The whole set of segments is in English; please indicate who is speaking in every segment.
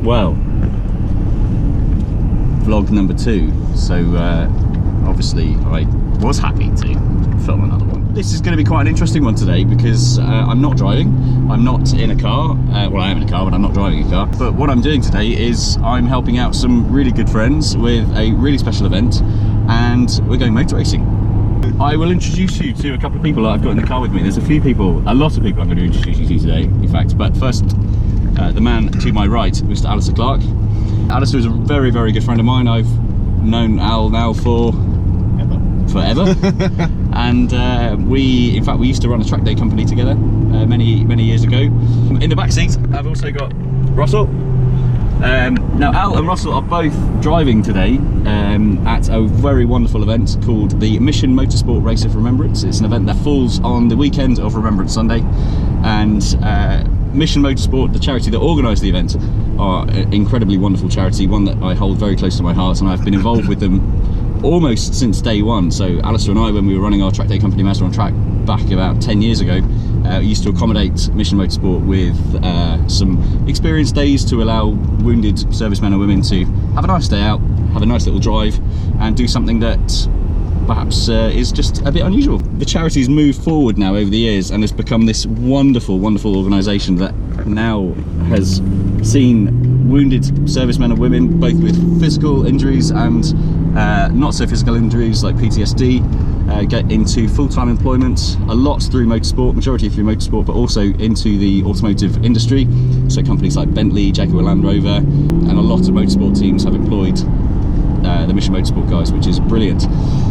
Speaker 1: Well, vlog number 2. So obviously I was happy to film another one. This is going to be quite an interesting one today because I'm not driving. I'm not in a car. Well, I am in a car, but I'm not driving a car. But what I'm doing today is I'm helping out some really good friends with a really special event, and we're going motor racing. I will introduce you to a couple of people that I've got in the car with me. There's a lot of people I'm going to introduce you to today, in fact. But first, the man to my right, Mr. Alistair Clark. Alistair is a very, very good friend of mine. I've known Al now for forever. And we used to run a track day company together many years ago. In the back seat, I've also got Russell. Now Al and Russell are both driving today at a very wonderful event called the Mission Motorsport Race of Remembrance. It's an event that falls on the weekend of Remembrance Sunday, and Mission Motorsport, the charity that organised the event, are an incredibly wonderful charity, one that I hold very close to my heart, and I've been involved with them almost since day one. So Alistair and I, when we were running our track day company Mazda on Track back about 10 years ago, used to accommodate Mission Motorsport with some experience days to allow wounded servicemen and women to have a nice day out, have a nice little drive, and do something that perhaps is just a bit unusual. The charity's moved forward now over the years and has become this wonderful, wonderful organisation that now has seen wounded servicemen and women, both with physical injuries and not so physical injuries like PTSD, get into full-time employment, a lot through motorsport, majority through motorsport, but also into the automotive industry. So companies like Bentley, Jaguar Land Rover, and a lot of motorsport teams have employed the Mission Motorsport guys, which is brilliant.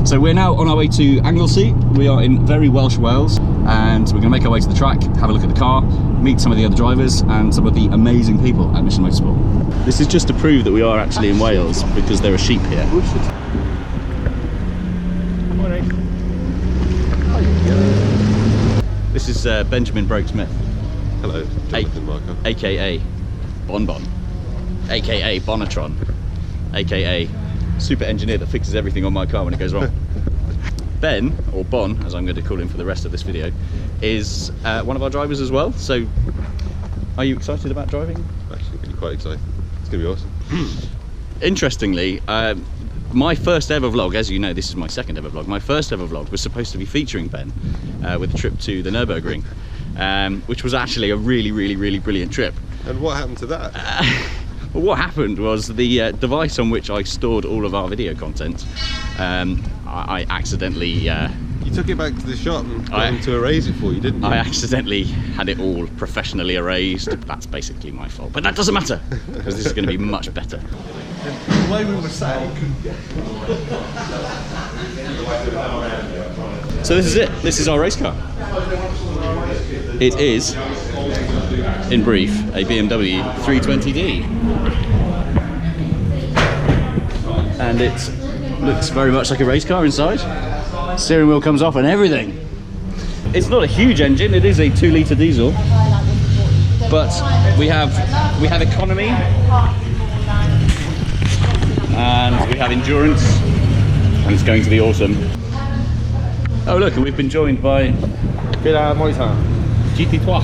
Speaker 1: So we're now on our way to Anglesey. We are in very Welsh Wales, and we're going to make our way to the track, have a look at the car, meet some of the other drivers and some of the amazing people at Mission Motorsport. This is just to prove that we are actually in Wales, because there are sheep here. This is Benjamin Broke-Smith.
Speaker 2: Hello, Jonathan Marker.
Speaker 1: AKA Bonbon, AKA Bonatron, AKA super engineer that fixes everything on my car when it goes wrong. Ben, or Bon, as I'm going to call him for the rest of this video, is one of our drivers as well. So, are you excited about driving?
Speaker 2: Actually, really quite excited. It's going to be awesome.
Speaker 1: Interestingly, my first ever vlog, as you know, this is my second ever vlog, my first ever vlog was supposed to be featuring Ben with a trip to the Nürburgring, which was actually a really brilliant trip.
Speaker 2: And what happened to that?
Speaker 1: Well, what happened was the device on which I stored all of our video content, I accidentally...
Speaker 2: You took it back to the shop and got them to erase it for you, didn't you?
Speaker 1: I accidentally had it all professionally erased. That's basically my fault, but that doesn't matter, because this is going to be much better.
Speaker 3: The way we were saying.
Speaker 1: So this is it. This is our race car. It is, in brief, a BMW 320d. And it looks very much like a race car inside. Steering wheel comes off and everything. It's not a huge engine, it is a 2-litre diesel. But we have economy, and we have endurance, and it's going to be awesome. Oh look, and we've been joined by GT3.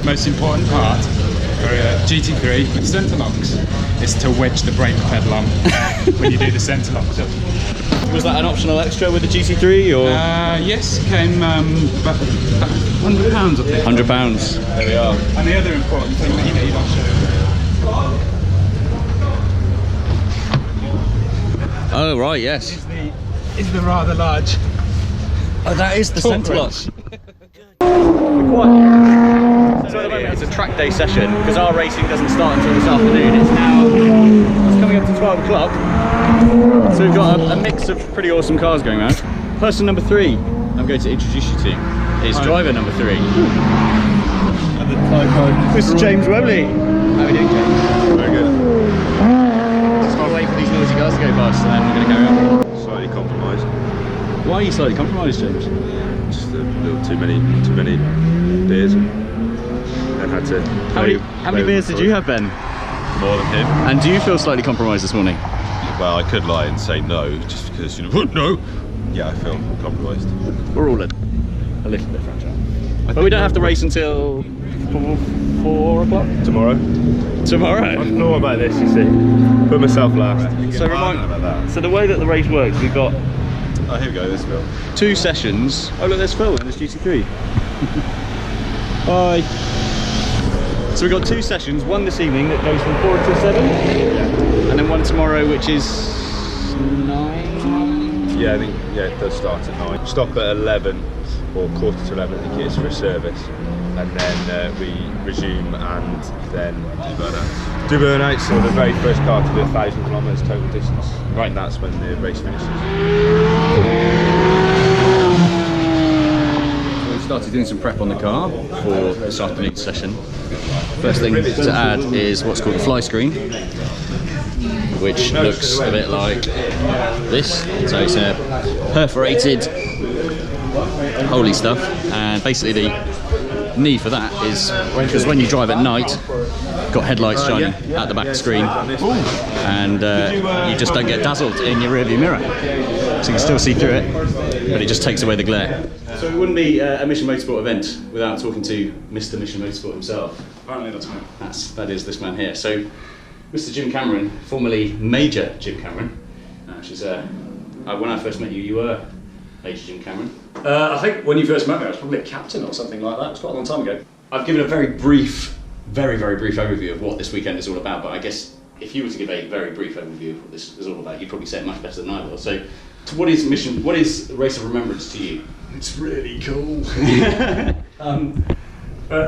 Speaker 4: Most important part for GT3 with centre locks is to wedge the brake pedal on when you do the centre locks up.
Speaker 1: Was that an optional extra with the GT3 or?
Speaker 4: Yes, came about £100 I think.
Speaker 1: £100. There we are.
Speaker 4: And the other important thing that you need, I'll show you.
Speaker 1: Oh right, yes.
Speaker 4: Is the rather large.
Speaker 1: Oh, that is the centre lock. So at the moment it's a track day session, because our racing doesn't start until this afternoon. It's coming up to 12 o'clock. So we've got a mix of pretty awesome cars going around. Person number 3 I'm going to introduce you to is driver number 3. Mr. James Webley. How are we doing, James?
Speaker 2: Very good.
Speaker 1: Just gotta wait for these noisy cars to go past and then we're going to carry on.
Speaker 2: Slightly compromised.
Speaker 1: Why are you slightly compromised, James?
Speaker 2: Just a little too many beers, and had to.
Speaker 1: How many beers did you have, Ben?
Speaker 2: More than him.
Speaker 1: And do you feel slightly compromised this morning?
Speaker 2: Well, I could lie and say no, just because, you know, no. Yeah, I feel compromised.
Speaker 1: We're all a little bit fragile. But we don't have to race until
Speaker 2: 4 o'clock tomorrow.
Speaker 1: Tomorrow?
Speaker 2: I thought about this, you see. Put myself last. So the way that the race works, we've got...
Speaker 1: Oh, here we go, there's Phil. 2 sessions. Oh look, there's Phil and there's GT3. Bye. So we've got 2 sessions, one this evening that goes from 4 to 7. Yeah. And then one tomorrow which is 9?
Speaker 2: Yeah, I think it does start at 9. Stop at 11 or quarter to 11, I think it is, for a service. And then we resume and then do burnouts. So the very first car to do 1,000 kilometres total distance. Right. And that's when the race finishes.
Speaker 1: So we started doing some prep on the car for this afternoon's session. First thing to add is what's called a fly screen, which looks a bit like this. So it's a perforated holy stuff, and basically the need for that is because when you drive at night, got headlights shining at the back screen, and you just don't get dazzled in your rearview mirror, so you can still see through it, but it just takes away the glare. So it wouldn't be a Mission Motorsport event without talking to Mr. Mission Motorsport himself. Apparently that is this man here. So Mr. Jim Cameron, formerly Major Jim Cameron, which is when I first met you, you were Major Jim Cameron. I think when you first met me, I was probably a captain or something like that. It was quite a long time ago. I've given a very brief overview of what this weekend is all about, but I guess if you were to give a very brief overview of what this is all about, you'd probably say it much better than I will. So, what is Race of Remembrance to you?
Speaker 5: It's really cool.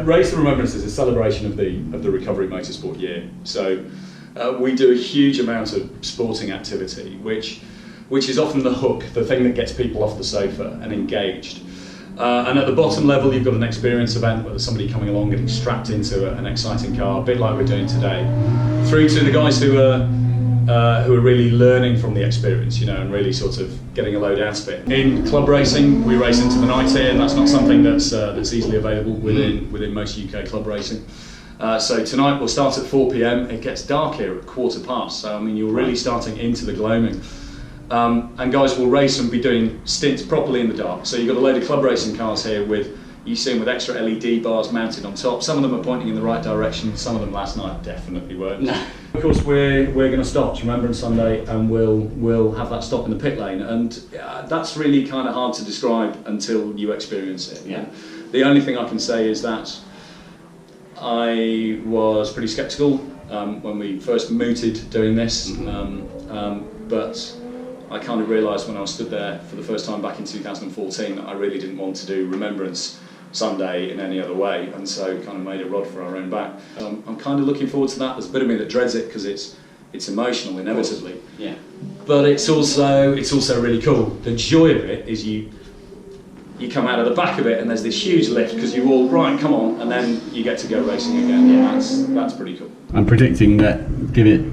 Speaker 5: Race of Remembrance is a celebration of the recovery motorsport year. So we do a huge amount of sporting activity, which is often the hook, the thing that gets people off the sofa and engaged. And at the bottom level, you've got an experience event where there's somebody coming along getting strapped into an exciting car, a bit like we're doing today, through to the guys who are really learning from the experience, you know, and really sort of getting a load out of it. In club racing, we race into the night here, and that's not something that's easily available within most UK club racing. So tonight we'll start at 4 PM. It gets dark here at 15:15, so I mean you're really starting into the gloaming. And guys will race and be doing stints properly in the dark. So you've got a load of club racing cars here with extra LED bars mounted on top. Some of them are pointing in the right direction, some of them last night definitely weren't. No. Of course we're going to stop, Remembrance Sunday, and we'll have that stop in the pit lane, and that's really kind of hard to describe until you experience it. Yeah. The only thing I can say is that I was pretty sceptical when we first mooted doing this, but I kind of realised when I was stood there for the first time back in 2014 that I really didn't want to do Remembrance Sunday in any other way, and so kind of made a rod for our own back. I'm kind of looking forward to that. There's a bit of me that dreads it because it's emotional inevitably. Yeah. But it's also really cool. The joy of it is you come out of the back of it and there's this huge lift because you all right, come on, and then you get to go racing again. Yeah, that's pretty cool.
Speaker 1: I'm predicting that give it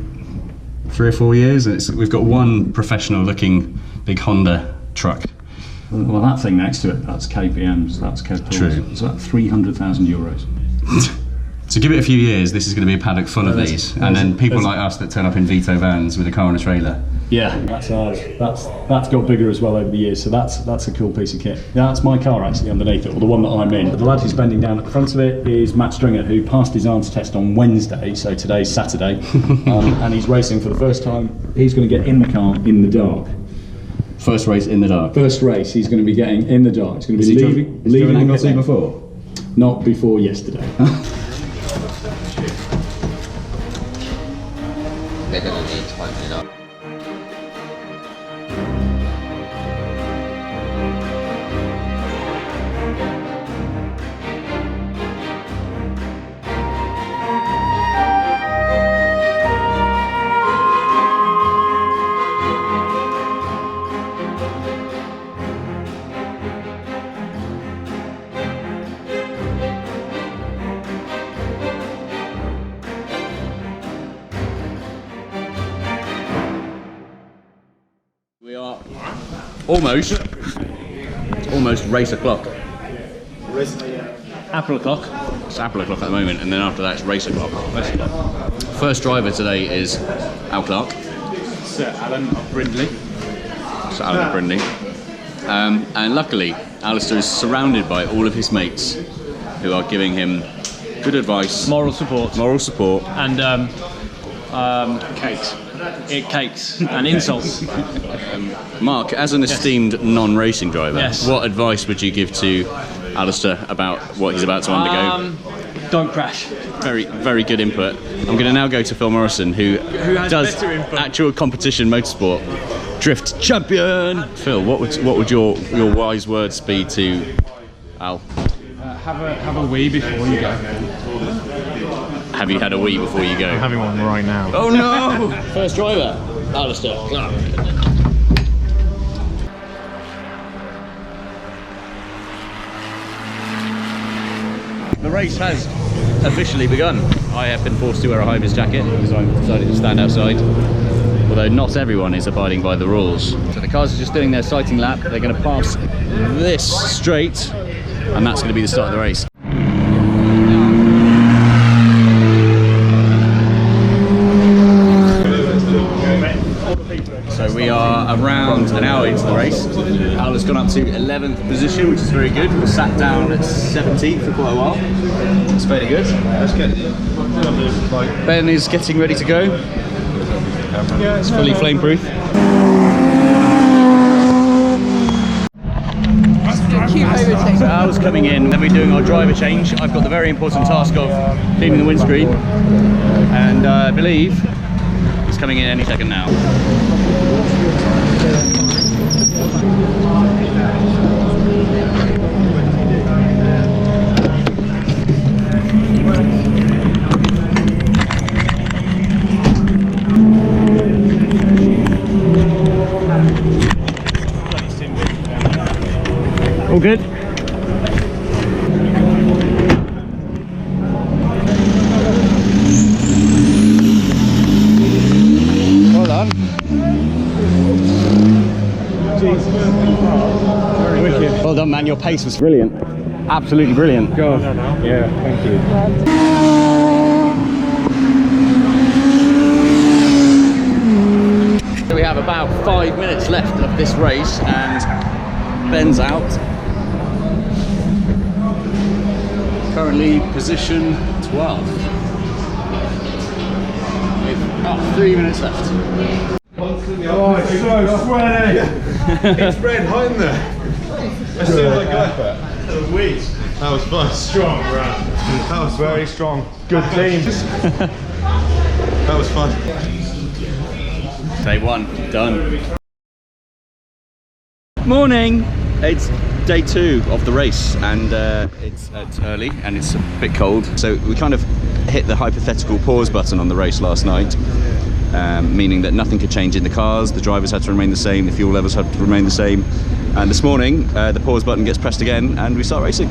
Speaker 1: 3 or 4 years, we've got one professional-looking big Honda truck.
Speaker 5: Well, that thing next to it, that's KPMs, that's Capital.
Speaker 1: True.
Speaker 5: It's about 300,000 euros.
Speaker 1: So give it a few years, this is going to be a paddock full of these, and then people like us that turn up in Vito vans with a car and a trailer.
Speaker 5: Yeah, that's ours. That's got bigger as well over the years, so that's a cool piece of kit. Yeah, that's my car actually underneath it, or the one that I'm in. The lad who's bending down at the front of it is Matt Stringer, who passed his arms test on Wednesday, so today's Saturday, and he's racing for the first time. He's going to get in the car in the dark.
Speaker 1: First race in the dark?
Speaker 5: First race he's going to be getting in the dark. He's going to be leaving
Speaker 1: the before?
Speaker 5: Not before yesterday.
Speaker 6: They're going to need to open it up.
Speaker 1: Almost race o'clock. Apple o'clock. It's apple o'clock at the moment, and then after that it's race o'clock. First driver today is Al Clark.
Speaker 4: Sir Alan of Brindley.
Speaker 1: And luckily Alistair is surrounded by all of his mates who are giving him Good advice.
Speaker 7: Moral support.
Speaker 1: Moral support.
Speaker 7: And
Speaker 4: Cakes.
Speaker 7: cakes and insults.
Speaker 1: Mark, as an esteemed non-racing driver,
Speaker 7: Yes.
Speaker 1: what advice would you give to Alistair about what he's about to undergo?
Speaker 7: Don't crash.
Speaker 1: Very, very good input. I'm going to now go to Phil Morrison, who
Speaker 7: has
Speaker 1: does
Speaker 7: better input.
Speaker 1: actual competition motorsport. Drift champion! Phil, what would your wise words be to Al?
Speaker 4: Have a wee before you go.
Speaker 1: Have you had a wee before you go?
Speaker 4: I'm having one right now.
Speaker 1: Oh no! First driver, Alistair. The race has officially begun. I have been forced to wear a high-vis jacket because I've decided to stand outside. Although not everyone is abiding by the rules. So the cars are just doing their sighting lap. They're going to pass this straight, and that's going to be the start of the race. So we are around an hour into the race. Al has gone up to 11th position, which is very good. We sat down at 17th for quite a while. It's very good. Ben is getting ready to go. It's fully flameproof. So Al's coming in, then we're doing our driver change. I've got the very important task of cleaning the windscreen, and I believe he's coming in any second now. All good? Well done. Well done, man. Your pace was brilliant. Absolutely brilliant.
Speaker 4: God. Yeah, thank you.
Speaker 1: So we have about 5 minutes left of this race, and Ben's out. Currently position 12. With about 3 minutes left.
Speaker 2: Oh, it's so sweaty! It's red hot in there. I see what I go for. That was fun. Strong, right? That was very strong. Good team. That was fun.
Speaker 1: Day one, done. Morning! It's day 2 of the race, and it's early and it's a bit cold. So we kind of hit the hypothetical pause button on the race last night, meaning that nothing could change in the cars, the drivers had to remain the same, the fuel levels had to remain the same. And this morning, the pause button gets pressed again and we start racing.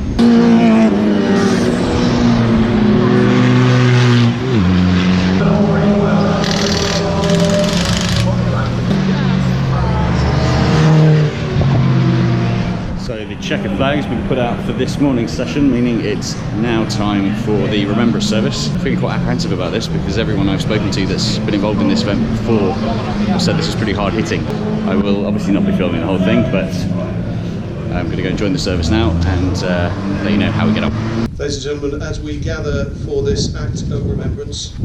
Speaker 1: So the checkered flag has been put out for this morning's session, meaning it's now time for the Remembrance service. I'm feeling quite apprehensive about this because everyone I've spoken to that's been involved in this event before said this is pretty hard hitting. I will obviously not be filming the whole thing, but I'm going to go and join the service now and let you know how we get on.
Speaker 8: Ladies and gentlemen, as we gather for this act of remembrance,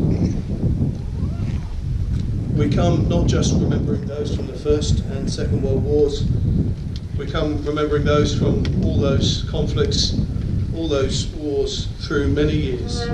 Speaker 8: we come not just remembering those from the First and Second World Wars, we come remembering those from all those conflicts, all those wars through many years.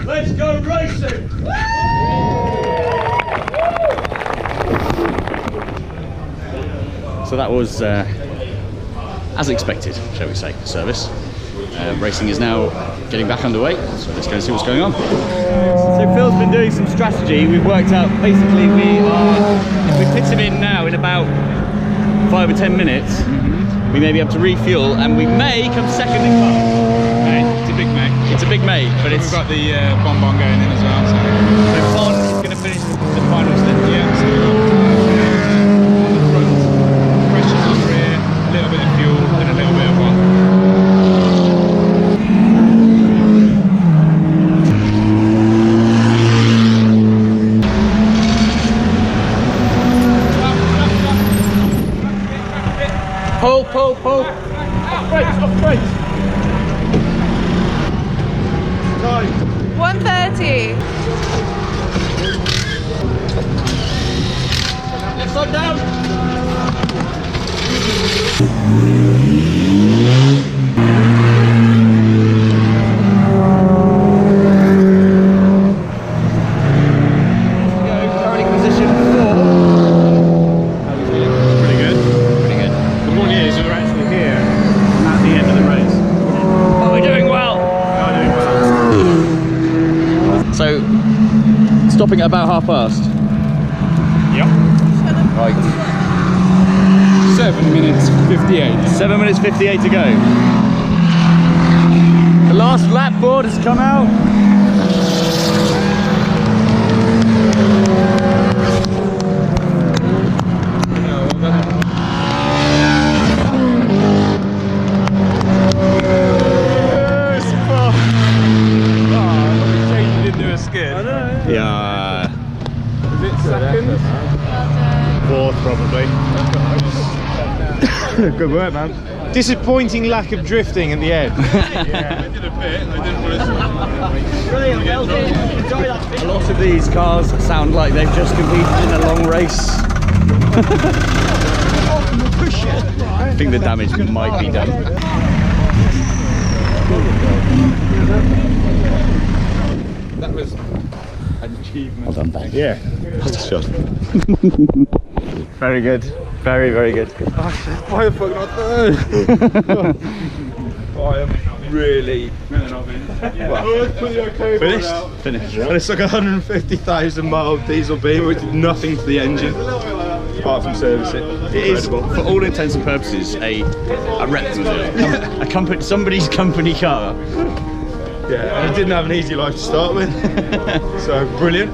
Speaker 1: Let's go racing! So that was, as expected, shall we say, service. Racing is now getting back underway, so let's go and see what's going on. So Phil's been doing some strategy. We've worked out, basically, if we pitch him in now in about 5 or 10 minutes, we may be able to refuel, and we may come second in car.
Speaker 4: It's a big mate.
Speaker 1: It's a big mate, but
Speaker 4: We've
Speaker 1: it's...
Speaker 4: got the bonbon going in as well. So
Speaker 1: Bon is going to finish the final step.
Speaker 4: yeah. So, on the front, pressure's on really.
Speaker 2: Time.
Speaker 9: 1:30.
Speaker 2: Left side down.
Speaker 1: Current position 4.
Speaker 2: Pretty good.
Speaker 1: Pretty good.
Speaker 2: The one is we're actually here at the end of the race.
Speaker 1: Are we doing well? So, stopping at about 1:30.
Speaker 4: Yep.
Speaker 1: Right.
Speaker 4: 7 minutes 58.
Speaker 1: 7 minutes 58 to go. The last lap board has come out. Yeah.
Speaker 2: Is it second? Fourth, probably. Good work, man. Disappointing lack of drifting at the end.
Speaker 5: Yeah, I did a bit. I didn't want to.
Speaker 1: A lot of these cars sound like they've just competed in a long race. I think the damage might be done.
Speaker 4: That was an achievement.
Speaker 1: Well done, Ben.
Speaker 2: Yeah. That's a shot. Very good. Very, very good. Why the fuck not third? I am really finished.
Speaker 1: Finished.
Speaker 2: And it's like 150,000 mile diesel beam, which did nothing to the engine apart from service it.
Speaker 1: It is, for all intents and purposes, a replicable, somebody's company car.
Speaker 2: Yeah, and it didn't have an easy life to start with. So brilliant.